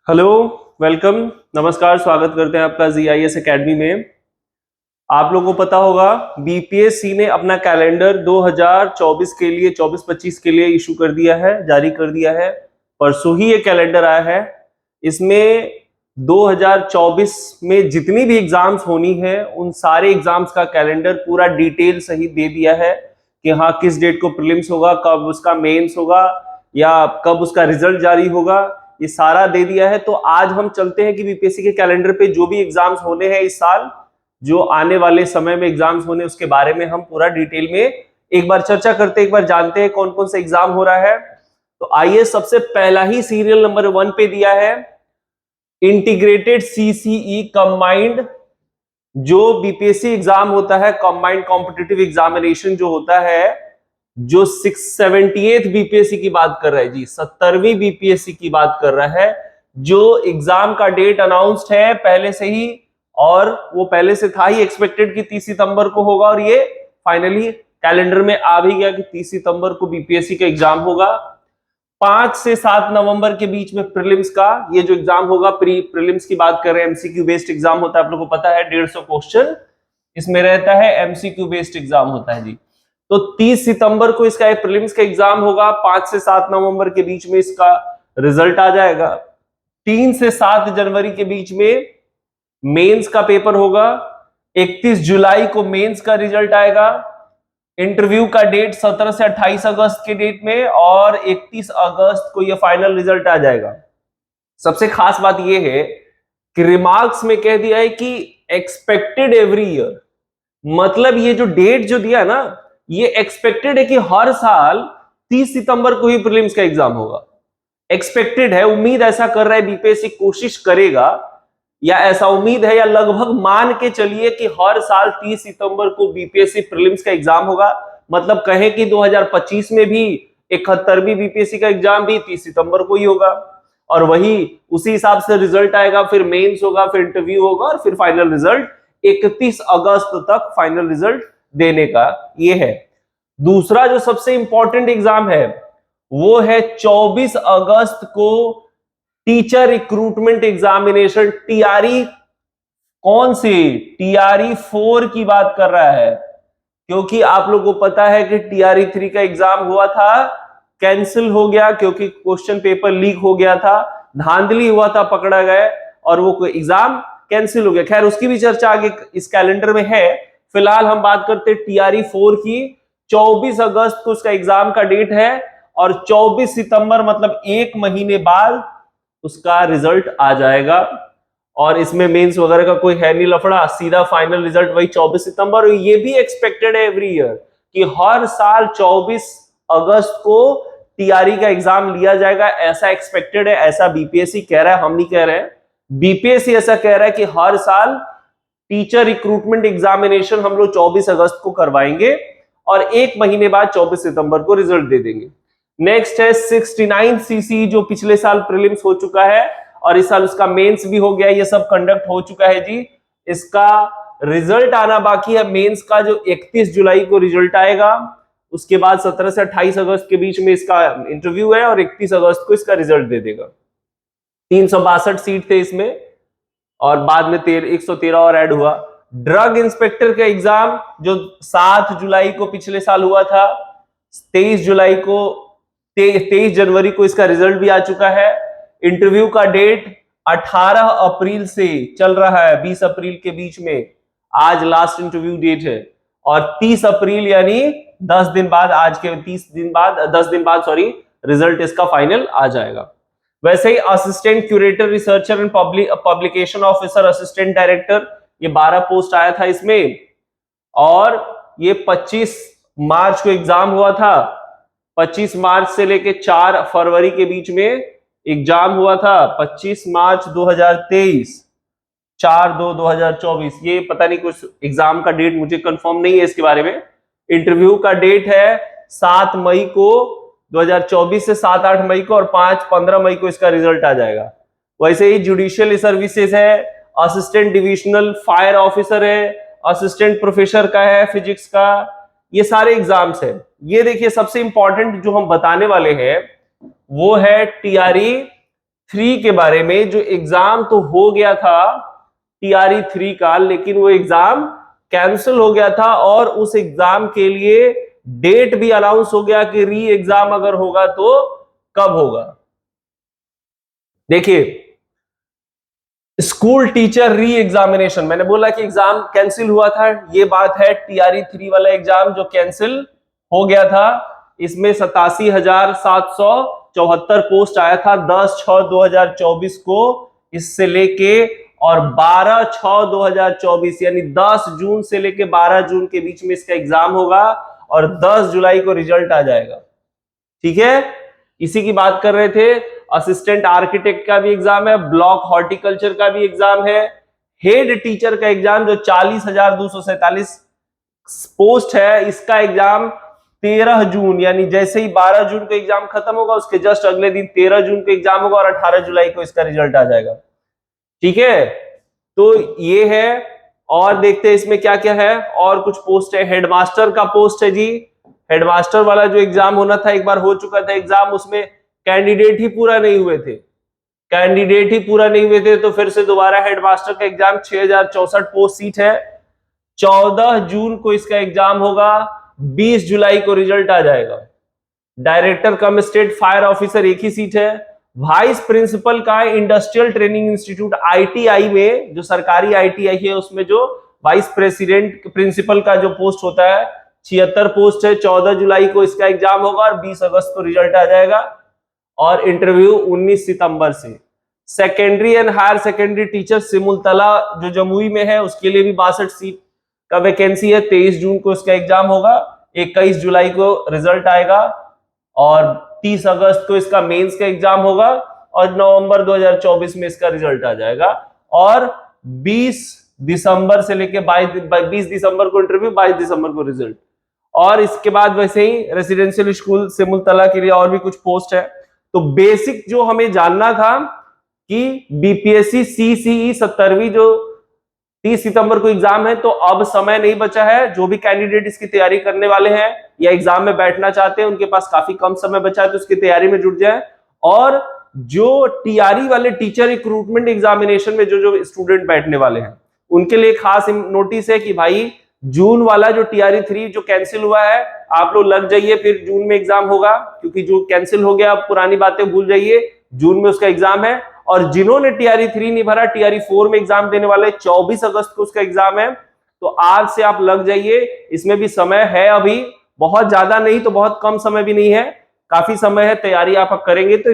Hello, welcome, नमस्कार, स्वागत करते हैं आपका जीआईएस एकेडमी में। आप लोगों को पता होगा बीपीएससी ने अपना कैलेंडर 2024 के लिए 24-25 के लिए इशू कर दिया है, जारी कर दिया है। परसों ही ये कैलेंडर आया है। इसमें 2024 में जितनी भी एग्जाम्स होनी है उन सारे एग्जाम्स का कैलेंडर पूरा डिटेल सहित दे दिया है कि हाँ किस डेट को प्रीलिम्स होगा, कब उसका मेंस होगा या कब उसका रिजल्ट जारी होगा, ये सारा दे दिया है। तो आज हम चलते हैं कि बीपीएससी के कैलेंडर पे जो भी एग्जाम्स होने हैं इस साल, जो आने वाले समय में एग्जाम्स होने, उसके बारे में हम पूरा डिटेल में एक बार चर्चा करते हैं, एक बार जानते हैं कौन कौन सा एग्जाम हो रहा है। तो आइए, सबसे पहला ही सीरियल नंबर 1 पे दिया है इंटीग्रेटेड सीसीई कंबाइंड। जो बीपीएससी एग्जाम होता है, कंबाइंड कॉम्पिटिटिव एग्जामिनेशन जो होता है, जो 678 बीपीएससी की बात कर रहा है जी, 70वीं बीपीएससी की बात कर रहा है। जो एग्जाम का डेट अनाउंस्ड है पहले से ही, और वो पहले से था ही एक्सपेक्टेड कि 30 सितंबर को होगा, और ये फाइनली कैलेंडर में आ भी गया कि 30 सितंबर को बीपीएससी का एग्जाम होगा। 5 से 7 नवंबर के बीच में प्रीलिम्स का ये जो एग्जाम होगा, प्रीलिम्स की बात कर रहे हैं, एमसीक्यू बेस्ड एग्जाम होता है, आप लोगों को पता है 150 क्वेश्चन इसमें रहता है, एमसीक्यू बेस्ड एग्जाम होता है जी। तो 30 सितंबर को इसका प्रीलिम्स का एग्जाम होगा, 5 से 7 नवंबर के बीच में इसका रिजल्ट आ जाएगा। 3 से 7 जनवरी के बीच में मेंस का पेपर होगा, 31 जुलाई को मेंस का रिजल्ट आएगा। इंटरव्यू का डेट 17 से 28 अगस्त के डेट में, और 31 अगस्त को यह फाइनल रिजल्ट आ जाएगा। सबसे खास बात यह है कि रिमार्क्स में कह दिया है कि एक्सपेक्टेड एवरी ईयर, मतलब ये जो डेट जो दिया ना, ये एक्सपेक्टेड है कि हर साल 30 सितंबर को ही प्रीलिम्स का एग्जाम होगा। एक्सपेक्टेड है, उम्मीद ऐसा कर रहा है बीपीएससी, कोशिश करेगा, या ऐसा उम्मीद है, या लगभग मान के चलिए कि हर साल 30 सितंबर को बीपीएससी प्रीलिम्स का एग्जाम होगा। मतलब कहें कि 2025 में भी 71वीं बीपीएससी का एग्जाम भी 30 सितंबर को ही होगा, और वही उसी हिसाब से रिजल्ट आएगा, फिर मेंस होगा, फिर इंटरव्यू होगा, और फिर फाइनल रिजल्ट 31 अगस्त तक फाइनल रिजल्ट देने का ये है। दूसरा जो सबसे इंपॉर्टेंट एग्जाम है वो है 24 अगस्त को टीचर रिक्रूटमेंट एग्जामिनेशन, टीआरई। कौन सी? टीआरई 4 की बात कर रहा है, क्योंकि आप लोगों को पता है कि टीआरई 3 का एग्जाम हुआ था, कैंसिल हो गया क्योंकि क्वेश्चन पेपर लीक हो गया था, धांधली हुआ था, पकड़ा गया, और वो एग्जाम कैंसिल हो गया। खैर, उसकी भी चर्चा आगे इस कैलेंडर में है। फिलहाल हम बात करते हैं टीआरई 4 की। 24 अगस्त को उसका एग्जाम का डेट है, और 24 सितंबर मतलब एक महीने बाद उसका रिजल्ट आ जाएगा। और इसमें मेंस वगैरह का कोई है नहीं लफड़ा, सीधा फाइनल रिजल्ट वही 24 सितंबर। ये भी एक्सपेक्टेड है एवरी ईयर कि हर साल 24 अगस्त को टीआरई का एग्जाम लिया जाएगा, ऐसा एक्सपेक्टेड है, ऐसा बीपीएससी कह रहा है, हम नहीं कह रहे हैं। बीपीएससी ऐसा कह रहा है कि हर साल टीचर रिक्रूटमेंट एग्जामिनेशन हम लोग 24 अगस्त को करवाएंगे, और एक महीने बाद 24 सितंबर को रिजल्ट दे देंगे। नेक्स्ट है 69 सीसी, जो पिछले साल प्रीलिम्स हो चुका है और इस साल उसका मेंस भी हो गया, ये सब कंडक्ट हो चुका है जी। इसका रिजल्ट आना बाकी है मेंस का, जो 31 जुलाई को रिजल्ट आएगा। उसके बाद 17 से 28 अगस्त के बीच में इसका इंटरव्यू है, और 31 अगस्त को इसका रिजल्ट दे देगा। 362 सीट थे इसमें, और बाद में 113 और ऐड हुआ। ड्रग इंस्पेक्टर का एग्जाम जो 7 जुलाई को पिछले साल हुआ था, 23 जुलाई को 23 जनवरी को इसका रिजल्ट भी आ चुका है। इंटरव्यू का डेट 18 अप्रैल से चल रहा है, 20 अप्रैल के बीच में आज लास्ट इंटरव्यू डेट है, और 30 अप्रैल यानी 10 दिन बाद, आज के 10 दिन बाद सॉरी, रिजल्ट इसका फाइनल आ जाएगा। वैसे ही assistant curator, researcher and publication officer, assistant director, ये 12 पोस्ट आया था इसमें, और ये 25 मार्च को एग्जाम हुआ था। 25 मार्च से लेके 4 फरवरी के बीच में एग्जाम हुआ था। 25 मार्च 2023, 4/2/2024, ये पता नहीं, कुछ एग्जाम का डेट मुझे कंफर्म नहीं है इसके बारे में। इंटरव्यू का डेट है 7 मई को 2024 से 7-8 मई को, और 5-15 मई को इसका रिजल्ट आ जाएगा। वैसे ही जुडिशियल सर्विसेज है, असिस्टेंट डिविजनल फायर ऑफिसर है, असिस्टेंट प्रोफेसर का है फिजिक्स का, ये सारे एग्जाम्स है। ये देखिए, सबसे इंपॉर्टेंट जो हम बताने वाले हैं वो है टीआरई 3 के बारे में, जो एग्जाम तो हो गया था टीआरई 3 का, लेकिन वो एग्जाम कैंसिल हो गया था और उस एग्जाम के लिए डेट भी अनाउंस हो गया कि री एग्जाम अगर होगा तो कब होगा। देखिए, स्कूल टीचर री एग्जामिनेशन, मैंने बोला कि एग्जाम कैंसिल हुआ था, ये बात है। टीआरई 3 वाला एग्जाम जो कैंसिल हो गया था, इसमें 87,774 पोस्ट आया था 10/6/2024 को, इससे लेके और 12/6/2024 यानी 10 जून से लेके 12 जून के बीच में इसका एग्जाम होगा और 10 जुलाई को रिजल्ट आ जाएगा। ठीक है, इसी की बात कर रहे थे। असिस्टेंट आर्किटेक्ट का भी एग्जाम है, ब्लॉक हॉर्टिकल्चर का भी एग्जाम है, हेड टीचर का एग्जाम जो 40,247 पोस्ट है, इसका एग्जाम 13 जून यानी जैसे ही 12 जून को एग्जाम खत्म होगा उसके जस्ट अगले दिन 13 जून को एग्जाम होगा और 18 जुलाई को इसका रिजल्ट आ जाएगा। ठीक है, तो ये है। और देखते हैं इसमें क्या क्या है, और कुछ पोस्ट है। हेडमास्टर का पोस्ट है जी, हेडमास्टर वाला जो एग्जाम होना था, एक बार हो चुका था एग्जाम, उसमें कैंडिडेट ही पूरा नहीं हुए थे, कैंडिडेट ही पूरा नहीं हुए थे, तो फिर से दोबारा हेडमास्टर का एग्जाम 6064 पोस्ट सीट है, 14 जून को इसका एग्जाम होगा, 20 जुलाई को रिजल्ट आ जाएगा। डायरेक्टर कम स्टेट फायर ऑफिसर एक ही सीट है। वाइस प्रिंसिपल का इंडस्ट्रियल ट्रेनिंग इंस्टीट्यूट आईटीआई में, जो सरकारी आईटीआई है, उसमें जो वाइस प्रेसिडेंट प्रिंसिपल का जो पोस्ट होता है, 76 पोस्ट है। 14 जुलाई को इसका एग्जाम होगा और 20 अगस्त को रिजल्ट आ जाएगा और इंटरव्यू 19 सितंबर से। Secondary and higher secondary teacher Simultala जो जमुई में है, उसके लिए भी 62 सीट का वैकेंसी है। 23 जून को इसका एग्जाम होगा, 21 जुलाई को रिजल्ट आएगा और 30 अगस्त को इसका मेंस का एग्जाम होगा और नवंबर 2024 में इसका रिजल्ट आ जाएगा और 20 दिसंबर से लेके 20 दिसंबर को इंटरव्यू, 22 दिसंबर को रिजल्ट। और इसके बाद वैसे ही रेसिडेंशियल स्कूल सिमुलतला के लिए और भी कुछ पोस्ट है। तो बेसिक जो हमें जानना था कि बीपीएससी सीसीई 17वीं जो 30 सितंबर को एग्जाम है, तो अब समय नहीं बचा है। जो भी कैंडिडेट इसकी तैयारी करने वाले हैं या एग्जाम में बैठना चाहते हैं, उनके पास काफी कम समय बचा है, तो उसकी तैयारी में जुट जाए। और जो टीआरई वाले टीचर रिक्रूटमेंट एग्जामिनेशन में जो जो स्टूडेंट बैठने वाले हैं, उनके लिए खास नोटिस है कि भाई जून वाला जो टीआरई 3 जो कैंसिल हुआ है, आप लोग लग जाइए, फिर जून में एग्जाम होगा, क्योंकि जो कैंसिल हो गया पुरानी बातें भूल जाइए, जून में उसका एग्जाम है। और जिन्होंने टीआरई 3 नहीं भरा, टीआरई 4 में एग्जाम देने वाले, 24 अगस्त को उसका एग्जाम है, तो आज से आप लग जाइए। इसमें भी समय है, अभी बहुत ज्यादा नहीं तो बहुत कम समय भी नहीं है, काफी समय है, तैयारी आप करेंगे तो